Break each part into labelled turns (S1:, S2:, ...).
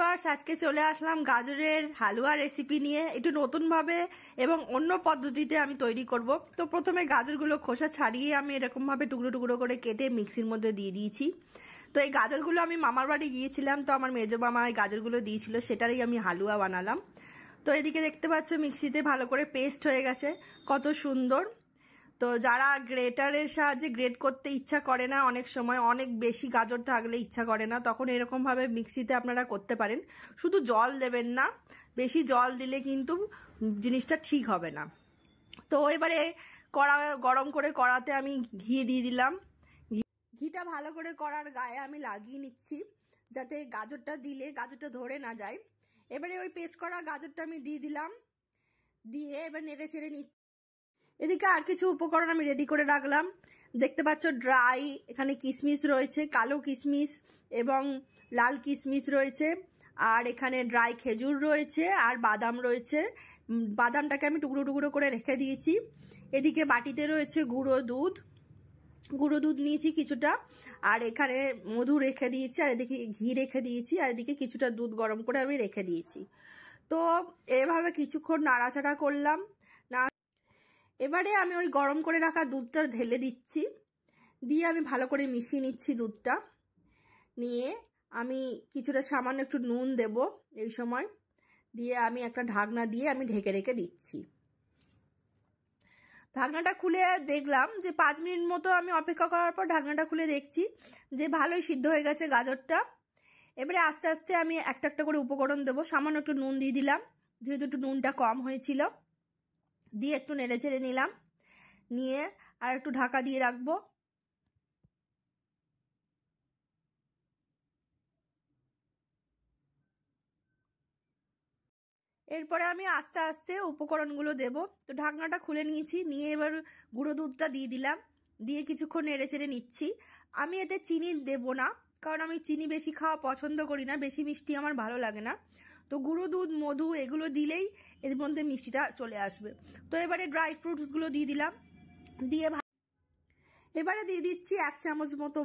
S1: Viewers, আজকে চলে আসলাম গাজরের হালুয়া রেসিপি নিয়ে। একটু নতুন ভাবে এবং অন্য পদ্ধতিতে আমি তৈরি করব। তো প্রথমে গাজরগুলো খোসা ছাড়িয়ে আমি এরকম ভাবে টুকরো টুকরো করে কেটে মিক্সির মধ্যে দিয়ে দিয়েছি। তো এই গাজরগুলো আমি মামার বাড়ি গিয়েছিলাম, তো আমার মেজো মামা এই গাজরগুলো দিয়েছিল, সেটারই আমি হালুয়া বানালাম। তো এদিকে দেখতে পাচ্ছ মিক্সিতে ভালো করে পেস্ট হয়ে গেছে, কত সুন্দর। তো যারা গ্রেটারের সাহায্যে গ্রেট করতে ইচ্ছা করে না, অনেক সময় অনেক বেশি গাজর থাকলে ইচ্ছা করে না, তখন এরকম ভাবে মিক্সিতে আপনারা করতে পারেন। শুধু জল দেবেন না, বেশি জল দিলে কিন্তু জিনিসটা ঠিক হবে না। তো এবারে কড়া গরম করে কড়াতে আমি ঘি দিয়ে দিলাম। ঘিটা ভালো করে কড়ার গায়ে আমি লাগিয়ে নিচ্ছি, যাতে গাজরটা দিলে গাজরটা ধরে না যায়। এবারে ওই পেস্ট করা গাজরটা আমি দিয়ে দিলাম, দিয়ে এবার নেড়ে চেড়ে নিচ্ছি। এদিকে আর কিছু উপকরণ আমি রেডি করে রাখলাম। দেখতে পাচ্ছ ড্রাই এখানে কিশমিশ রয়েছে, কালো কিশমিশ এবং লাল কিশমিশ রয়েছে, আর এখানে ড্রাই খেজুর রয়েছে, আর বাদাম রয়েছে। বাদামটাকে আমি টুকরো টুকরো করে রেখে দিয়েছি। এদিকে বাটিতে রয়েছে গুঁড়ো দুধ নিয়েছি কিছুটা, আর এখানে মধু রেখে দিয়েছি, আর এদিকে ঘি রেখে দিয়েছি, আর এদিকে কিছুটা দুধ গরম করে আমি রেখে দিয়েছি। তো এভাবে কিছুক্ষণ নাড়াচাড়া করলাম। এবারে আমি ওই গরম করে রাখা দুধটা ঢেলে দিচ্ছি, দিয়ে আমি ভালো করে মিশিয়ে নিচ্ছি দুধটা। নিয়ে আমি কিছুটা সামান্য একটু নুন দেব এই সময়, দিয়ে আমি একটা ঢাকনা দিয়ে আমি ঢেকে রেখে দিচ্ছি। ঢাকনাটা খুলে দেখলাম যে 5 মিনিট মতো আমি অপেক্ষা করার পর ঢাকনাটা খুলে দেখছি যে ভালোই সিদ্ধ হয়ে গেছে গাজরটা। এবারে আস্তে আস্তে আমি একটা একটা করে উপকরণ দেবো। সামান্য একটু নুন দিয়ে দিলাম, যেহেতু একটু নুনটা কম হয়েছিল, দিয়ে একটু নেড়ে চেড়ে নিলাম, নিয়ে আর একটু ঢাকা দিয়ে রাখবো। এরপরে আমি আস্তে আস্তে উপকরণগুলো দেব। তো ঢাকনাটা খুলে নিয়েছি, নিয়ে এবার গুঁড়ো দুধটা দিয়ে দিলাম, দিয়ে কিছুক্ষণ নেড়ে চেড়ে নিচ্ছি। আমি এতে চিনি দেব না, কারণ আমি চিনি বেশি খাওয়া পছন্দ করি না, বেশি মিষ্টি আমার ভালো লাগে না। তো গুঁড়ো দুধ, মধু এগুলো দিলেই এর মধ্যে মিষ্টিটা চলে আসবে। তো এবারে ড্রাই ফ্রুটসগুলো দিয়ে দিলাম, দিয়ে এবারে দিয়ে দিচ্ছি 1 চামচ মতো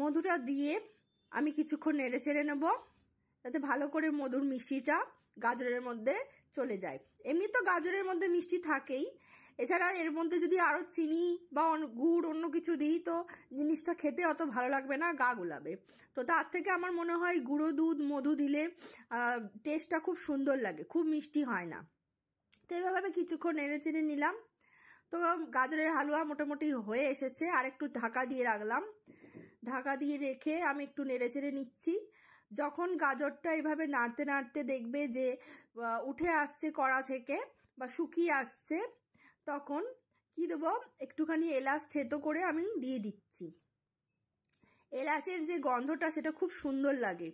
S1: মধুটা দিয়ে আমি কিছুক্ষণ নেড়ে চেড়ে নেব, যাতে ভালো করে মধুর মিষ্টিটা গাজরের মধ্যে চলে যায়। এমনি তো গাজরের মধ্যে মিষ্টি থাকেই, এছাড়া এর মধ্যে যদি আরো চিনি বা গুড় অন্য কিছু দিই তো জিনিসটা খেতে অত ভালো লাগবে না, গা গুলাবে। তো তার থেকে আমার মনে হয় গুঁড়ো দুধ, মধু দিলে টেস্টটা খুব সুন্দর লাগে, খুব মিষ্টি হয় না। তো এইভাবে কিছুক্ষণ নেড়ে চেড়ে নিলাম। তো গাজরের হালুয়া মোটামুটি হয়ে এসেছে, আর একটু ঢাকা দিয়ে রাখলাম। ঢাকা দিয়ে রেখে আমি একটু নেড়ে চেড়ে নিচ্ছি। যখন গাজরটা এভাবে নাড়তে নাড়তে দেখবে যে উঠে আসছে কড়া থেকে বা শুকিয়ে আসছে, তখন কি দেবো, একটুখানি এলাচ থেতো করে আমি দিয়ে দিচ্ছি। এলাচের যে গন্ধটা সেটা খুব সুন্দর লাগে।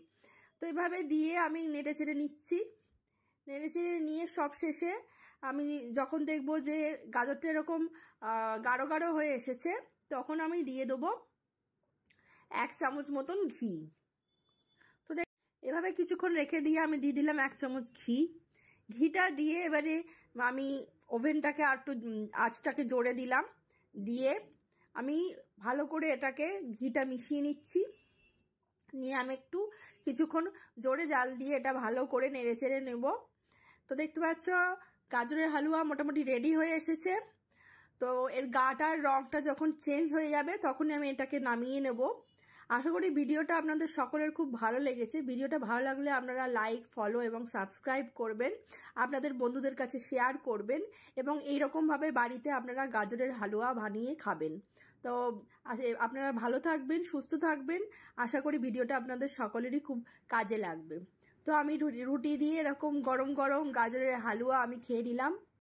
S1: তো এভাবে দিয়ে আমি নেড়ে চেড়ে নিচ্ছি। নেড়ে চেড়ে নিয়ে সব শেষে আমি যখন দেখবো যে গাজরটা এরকম গাঢ় গাঢ় হয়ে এসেছে, তখন আমি দিয়ে দেবো 1 চামচ মতন ঘি। তো এভাবে কিছুক্ষণ রেখে দিয়ে আমি দিয়ে দিলাম 1 চামচ ঘি। ঘিটা দিয়ে এবারে আমি ওভেনটাকে আর একটু আঁচটাকে জোরে দিলাম, দিয়ে আমি ভালো করে এটাকে ঘিটা মিশিয়ে নিচ্ছি। নিয়ে আমি একটু কিছুক্ষণ জোরে জাল দিয়ে এটা ভালো করে নেড়ে চেড়ে নেব। তো দেখতে পাচ্ছ গাজরের হালুয়া মোটামুটি রেডি হয়ে এসেছে। তো এর গাটার রংটা যখন চেঞ্জ হয়ে যাবে তখনই আমি এটাকে নামিয়ে নেব। আশা করি ভিডিওটা আপনাদের সকলের খুব ভালো লেগেছে। ভিডিওটা ভালো লাগলে আপনারা লাইক, ফলো এবং সাবস্ক্রাইব করবেন, আপনাদের বন্ধুদের কাছে শেয়ার করবেন, এবং এইরকমভাবে বাড়িতে আপনারা গাজরের হালুয়া বানিয়ে খাবেন। তো আপনারা ভালো থাকবেন, সুস্থ থাকবেন। আশা করি ভিডিওটা আপনাদের সকলেরই খুব কাজে লাগবে। তো আমি রুটি দিয়ে এরকম গরম গরম গাজরের হালুয়া আমি খেয়ে নিলাম।